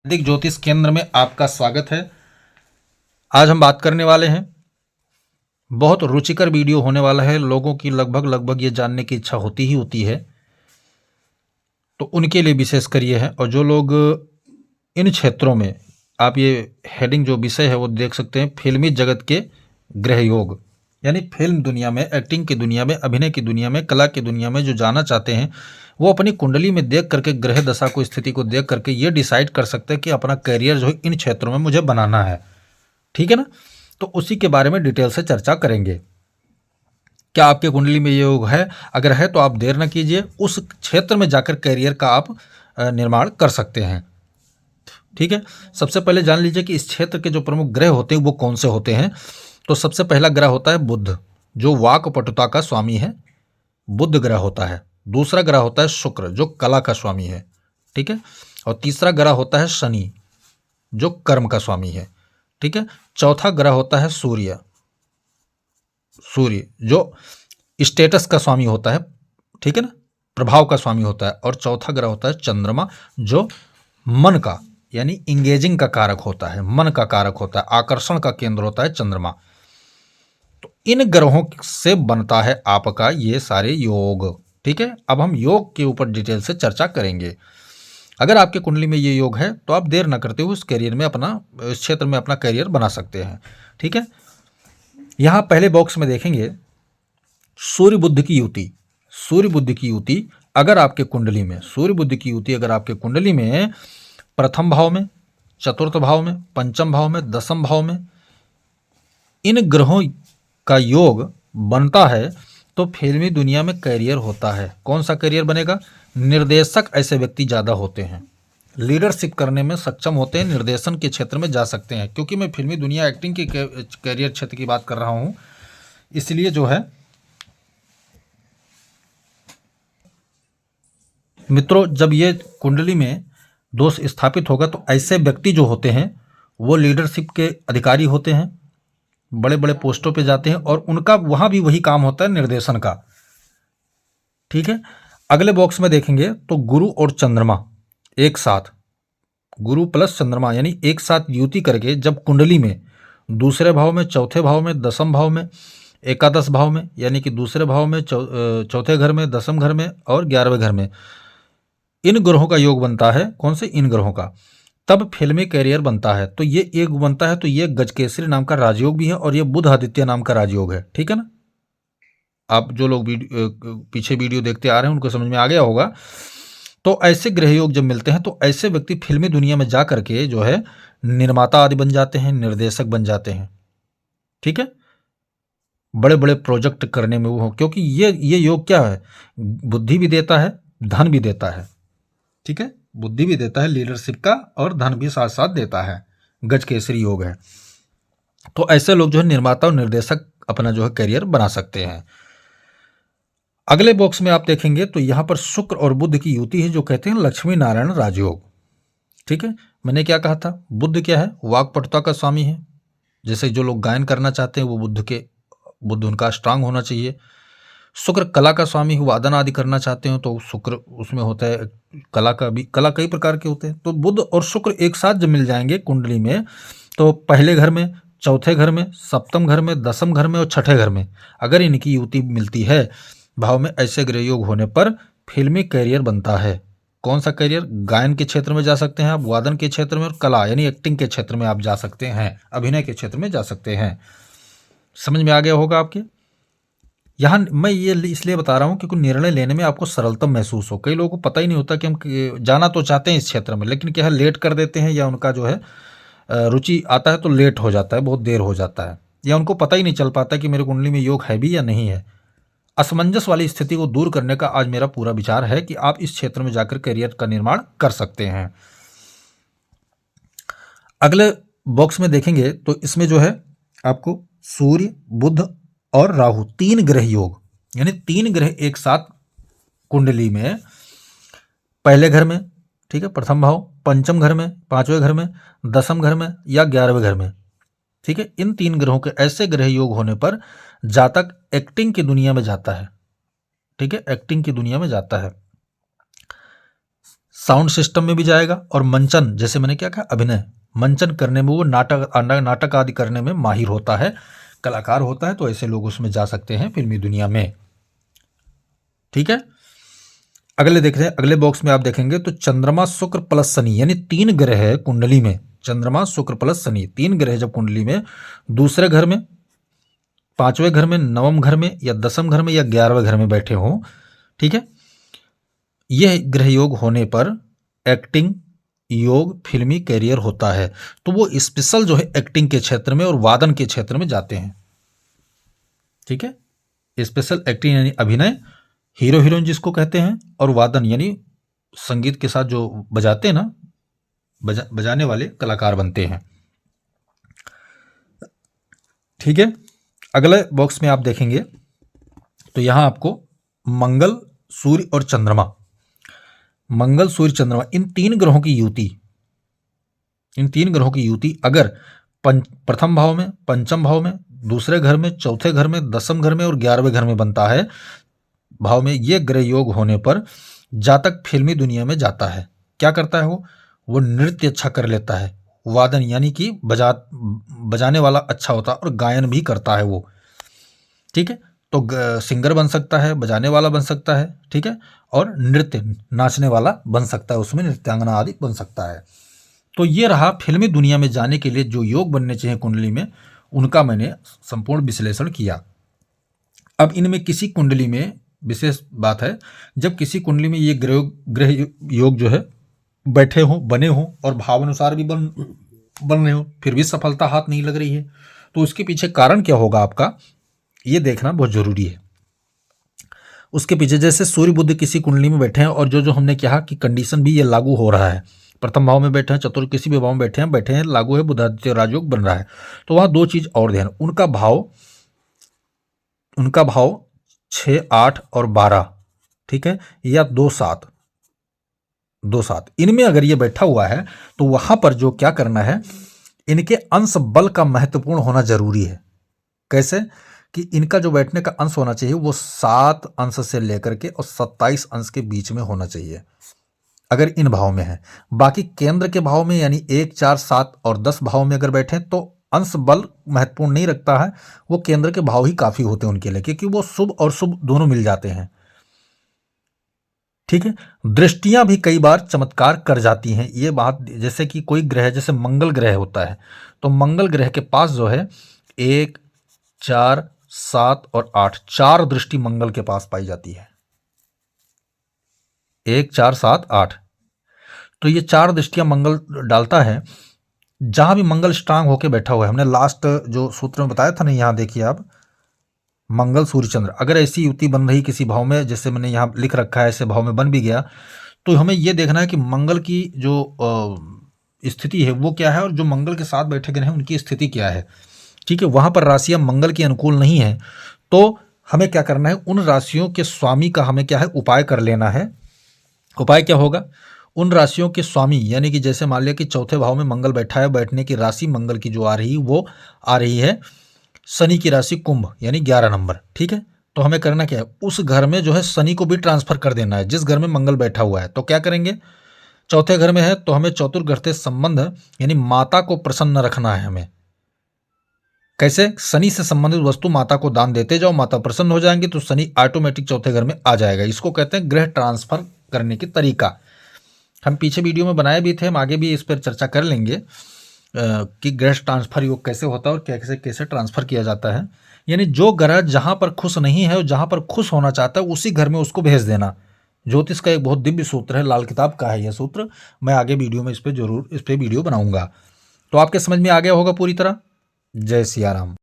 वैदिक ज्योतिष केंद्र में आपका स्वागत है। आज हम बात करने वाले हैं, बहुत रुचिकर वीडियो होने वाला है। लोगों की लगभग ये जानने की इच्छा होती ही होती है, तो उनके लिए विशेषकर ये है। और जो लोग इन क्षेत्रों में, आप ये हेडिंग जो विषय है वो देख सकते हैं, फिल्मी जगत के ग्रह योग, यानी फिल्म दुनिया में, एक्टिंग की दुनिया में, अभिनय की दुनिया में, कला की दुनिया में जो जाना चाहते हैं, वो अपनी कुंडली में देख करके, ग्रह दशा को, स्थिति को देख करके ये डिसाइड कर सकते हैं कि अपना करियर जो है इन क्षेत्रों में मुझे बनाना है। ठीक है ना? तो उसी के बारे में डिटेल से चर्चा करेंगे। क्या आपके कुंडली में ये योग है? अगर है तो आप देर न कीजिए, उस क्षेत्र में जाकर करियर का आप निर्माण कर सकते हैं। ठीक है, सबसे पहले जान लीजिए कि इस क्षेत्र के जो प्रमुख ग्रह होते हैं वो कौन से होते हैं। तो सबसे पहला ग्रह होता है बुध, जो वाक पटुता का स्वामी है, बुध ग्रह होता है। दूसरा ग्रह होता है शुक्र, जो कला का स्वामी है। ठीक है, और तीसरा ग्रह होता है शनि, जो कर्म का स्वामी है। ठीक है, चौथा ग्रह होता है सूर्य, जो स्टेटस का स्वामी होता है। ठीक है ना, प्रभाव का स्वामी होता है। और चौथा ग्रह होता है चंद्रमा, जो मन का, यानी इंगेजिंग का कारक होता है, मन का कारक होता है, आकर्षण का केंद्र होता है चंद्रमा। तो इन ग्रहों से बनता है आपका ये सारे योग। ठीक है, अब हम योग के ऊपर डिटेल से चर्चा करेंगे। अगर आपके कुंडली में ये योग है तो आप देर न करते हुए उस करियर में, इस क्षेत्र में अपना करियर बना सकते हैं। ठीक है, यहां पहले बॉक्स में देखेंगे सूर्य बुध की युति। सूर्य बुध की युति अगर आपके कुंडली में, सूर्य बुध की युति अगर आपके कुंडली में प्रथम भाव में, चतुर्थ भाव में, पंचम भाव में, दसम भाव में इन ग्रहों का योग बनता है तो फिल्मी दुनिया में करियर होता है। कौन सा करियर बनेगा? निर्देशक ऐसे व्यक्ति ज़्यादा होते हैं, लीडरशिप करने में सक्षम होते हैं, निर्देशन के क्षेत्र में जा सकते हैं। क्योंकि मैं फिल्मी दुनिया, एक्टिंग के करियर क्षेत्र की बात कर रहा हूँ, इसलिए जो है मित्रों, जब ये कुंडली में दोष स्थापित होगा तो ऐसे व्यक्ति जो होते हैं वो लीडरशिप के अधिकारी होते हैं, बड़े बड़े पोस्टों पे जाते हैं, और उनका वहाँ भी वही काम होता है, निर्देशन का। ठीक है, अगले बॉक्स में देखेंगे तो गुरु और चंद्रमा एक साथ, गुरु प्लस चंद्रमा यानी एक साथ युति करके जब कुंडली में दूसरे भाव में, चौथे भाव में, दसम भाव में, एकादश भाव में, यानी कि दूसरे भाव में, चौथे घर में, दसम घर में और 11वें घर में इन ग्रहों का योग बनता है। कौन से? इन ग्रहों का। तब फिल्मी कैरियर बनता है। तो ये एक बनता है, तो ये गजकेसरी नाम का राजयोग भी है, और ये बुध आदित्य नाम का राजयोग है। ठीक है ना, आप जो लोग पीछे वीडियो देखते आ रहे हैं उनको समझ में आ गया होगा। तो ऐसे ग्रह योग जब मिलते हैं तो ऐसे व्यक्ति फिल्मी दुनिया में जा करके जो है निर्माता आदि बन जाते हैं, निर्देशक बन जाते हैं। ठीक है, बड़े बड़े प्रोजेक्ट करने में वो, क्योंकि ये योग क्या है? बुद्धि भी देता है, धन भी देता है। ठीक है, बुद्धि भी देता है, लीडरशिप का, और धन भी साथ साथ देता है। गजकेसरी योग है। तो ऐसे लोग जो है निर्माता और निर्देशक अपना जो है करियर बना सकते हैं। अगले बॉक्स में आप देखेंगे तो यहां पर शुक्र और बुध की युति है, जो कहते हैं लक्ष्मी नारायण राजयोग। ठीक है, मैंने क्या कहा था? बुध क्या है? वाक्पटुता का स्वामी है। जैसे जो लोग गायन करना चाहते हैं वो बुध उनका स्ट्रांग होना चाहिए। शुक्र कला का स्वामी है, वादन आदि करना चाहते हो तो शुक्र उसमें होता है। कला कई प्रकार के होते हैं। तो बुध और शुक्र एक साथ जब मिल जाएंगे कुंडली में, तो पहले घर में, चौथे घर में, सप्तम घर में, दसम घर में और छठे घर में अगर इनकी युति मिलती है भाव में, ऐसे ग्रह योग होने पर फिल्मी कैरियर बनता है। कौन सा कैरियर? गायन के क्षेत्र में जा सकते हैं आप, वादन के क्षेत्र में, और कला यानी एक्टिंग के क्षेत्र में आप जा सकते हैं, अभिनय के क्षेत्र में जा सकते हैं। समझ में आ गया होगा आपके? यहाँ मैं ये इसलिए बता रहा हूँ क्योंकि निर्णय लेने में आपको सरलता महसूस हो। कई लोगों को पता ही नहीं होता कि हम जाना तो चाहते हैं इस क्षेत्र में, लेकिन क्या है, लेट कर देते हैं, या उनका जो है रुचि आता है तो लेट हो जाता है, बहुत देर हो जाता है, या उनको पता ही नहीं चल पाता कि मेरे कुंडली में योग है भी या नहीं है। असमंजस वाली स्थिति को दूर करने का आज मेरा पूरा विचार है कि आप इस क्षेत्र में जाकर करियर का निर्माण कर सकते हैं। अगले बॉक्स में देखेंगे तो इसमें जो है आपको सूर्य, बुध और राहु, तीन ग्रह योग, यानी तीन ग्रह एक साथ कुंडली में, पहले घर में, ठीक है, प्रथम भाव, पंचम घर में, पांचवें घर में, दसम घर में या 11वें घर में। ठीक है, इन तीन ग्रहों के ऐसे ग्रह योग होने पर जातक एक्टिंग की दुनिया में जाता है। ठीक है, एक्टिंग की दुनिया में जाता है। साउंड सिस्टम में भी जाएगा और मंचन, जैसे मैंने क्या कहा, अभिनय मंचन करने में वो नाटक आदि करने में माहिर होता है, कलाकार होता है, तो ऐसे लोग उसमें जा सकते हैं फिल्मी दुनिया में। ठीक है, अगले देख रहे हैं, अगले बॉक्स में आप देखेंगे तो चंद्रमा शुक्र प्लस शनि, यानी 3 ग्रह है कुंडली में, चंद्रमा शुक्र प्लस शनि 3 ग्रह जब कुंडली में दूसरे घर में, 5वें घर में, 9वें घर में या 10वें घर में या 11वें घर में बैठे हों, ठीक है, यह ग्रह योग होने पर एक्टिंग योग फिल्मी कैरियर होता है। तो वो स्पेशल जो है एक्टिंग के क्षेत्र में और वादन के क्षेत्र में जाते हैं। ठीक है, स्पेशल एक्टिंग यानी अभिनय, हीरो हीरोइन जिसको कहते हैं, और वादन यानी संगीत के साथ जो बजाते हैं ना, बजाने वाले कलाकार बनते हैं। ठीक है, अगले बॉक्स में आप देखेंगे तो यहां आपको मंगल, सूर्य और चंद्रमा, मंगल सूर्य चंद्रमा, इन 3 ग्रहों की युति, इन 3 ग्रहों की युति अगर प्रथम भाव में, पंचम भाव में, दूसरे घर में, चौथे घर में, 10वें घर में और 11वें घर में बनता है भाव में, ये ग्रह योग होने पर जातक फिल्मी दुनिया में जाता है। क्या करता है वो नृत्य अच्छा कर लेता है, वादन यानी कि बजाने वाला अच्छा होता है, और गायन भी करता है वो। ठीक है, तो सिंगर बन सकता है, बजाने वाला बन सकता है, ठीक है, और नृत्य नाचने वाला बन सकता है, उसमें नृत्यांगना आदि बन सकता है। तो ये रहा फिल्मी दुनिया में जाने के लिए जो योग बनने चाहिए कुंडली में, उनका मैंने संपूर्ण विश्लेषण किया। अब इनमें किसी कुंडली में विशेष बात है, जब किसी कुंडली में ये ग्रह योग जो है बैठे हों, बने हों और भाव अनुसार भी बन रहे हो, फिर भी सफलता हाथ नहीं लग रही है, तो उसके पीछे कारण क्या होगा आपका, ये देखना बहुत जरूरी है। उसके पीछे जैसे सूर्य बुध किसी कुंडली में बैठे हैं और जो हमने कहा कि कंडीशन भी ये लागू हो रहा है, प्रथम भाव में बैठे हैं, चतुर्थ किसी भी भाव में बैठे हैं, लागू है, बुधादित्य राजयोग बन रहा है, तो वहां 2 चीज और ध्यान, उनका भाव 6, 8 और 12, ठीक है, या 2, 7, इनमें अगर ये बैठा हुआ है तो वहां पर जो क्या करना है, इनके अंश बल का महत्वपूर्ण होना जरूरी है। कैसे कि इनका जो बैठने का अंश होना चाहिए वो 7 अंश से लेकर के और 27 अंश के बीच में होना चाहिए, अगर इन भाव में है। बाकी केंद्र के भाव में यानी 1, 4, 7 और 10 भाव में अगर बैठे तो अंश बल महत्वपूर्ण नहीं रखता है, वो केंद्र के भाव ही काफी होते हैं उनके लिए, क्योंकि वो शुभ और शुभ दोनों मिल जाते हैं। ठीक है, दृष्टियां भी कई बार चमत्कार कर जाती हैं, ये बात, जैसे कि कोई ग्रह, जैसे मंगल ग्रह होता है, तो मंगल ग्रह के पास जो है 1, 4, 7 और 8, 4 दृष्टि मंगल के पास पाई जाती है, 1, 4, 7, 8, तो ये 4 दृष्टियां मंगल डालता है। जहां भी मंगल स्ट्रांग होके बैठा हुआ है, हमने लास्ट जो सूत्र में बताया था ना, यहां देखिए आप, मंगल सूर्य चंद्र, अगर ऐसी युति बन रही किसी भाव में, जैसे मैंने यहाँ लिख रखा है, ऐसे भाव में बन भी गया, तो हमें यह देखना है कि मंगल की जो स्थिति है वो क्या है, और जो मंगल के साथ बैठे गए हैं उनकी स्थिति क्या है। ठीक है, वहां पर राशियां मंगल की अनुकूल नहीं है, तो हमें क्या करना है, उन राशियों के स्वामी का हमें क्या है, उपाय कर लेना है। उपाय क्या होगा, उन राशियों के स्वामी, यानी कि जैसे मान लिया कि चौथे भाव में मंगल बैठा है, बैठने की राशि मंगल की जो आ रही वो आ रही है शनि की राशि कुंभ, यानी 11 नंबर। ठीक है, तो हमें करना क्या है, उस घर में जो है शनि को भी ट्रांसफर कर देना है, जिस घर में मंगल बैठा हुआ है। तो क्या करेंगे, चौथे घर में है तो हमें चतुर्ग्रह संबंध यानी माता को प्रसन्न रखना है हमें। कैसे, शनि से संबंधित वस्तु माता को दान देते जाओ, माता प्रसन्न हो जाएंगे, तो शनि ऑटोमेटिक चौथे घर में आ जाएगा। इसको कहते हैं ग्रह ट्रांसफर करने की तरीका। हम पीछे वीडियो में बनाए भी थे, हम आगे भी इस पर चर्चा कर लेंगे कि ग्रह ट्रांसफर योग कैसे होता है और कैसे कैसे ट्रांसफर किया जाता है। यानी जो ग्रह जहां पर खुश नहीं है और जहां पर खुश होना चाहता है उसी घर में उसको भेज देना। ज्योतिष का एक बहुत दिव्य सूत्र है, लाल किताब का है यह सूत्र, मैं आगे वीडियो में इस पर वीडियो बनाऊंगा। तो आपके समझ में आ गया होगा पूरी तरह। जय सिया राम।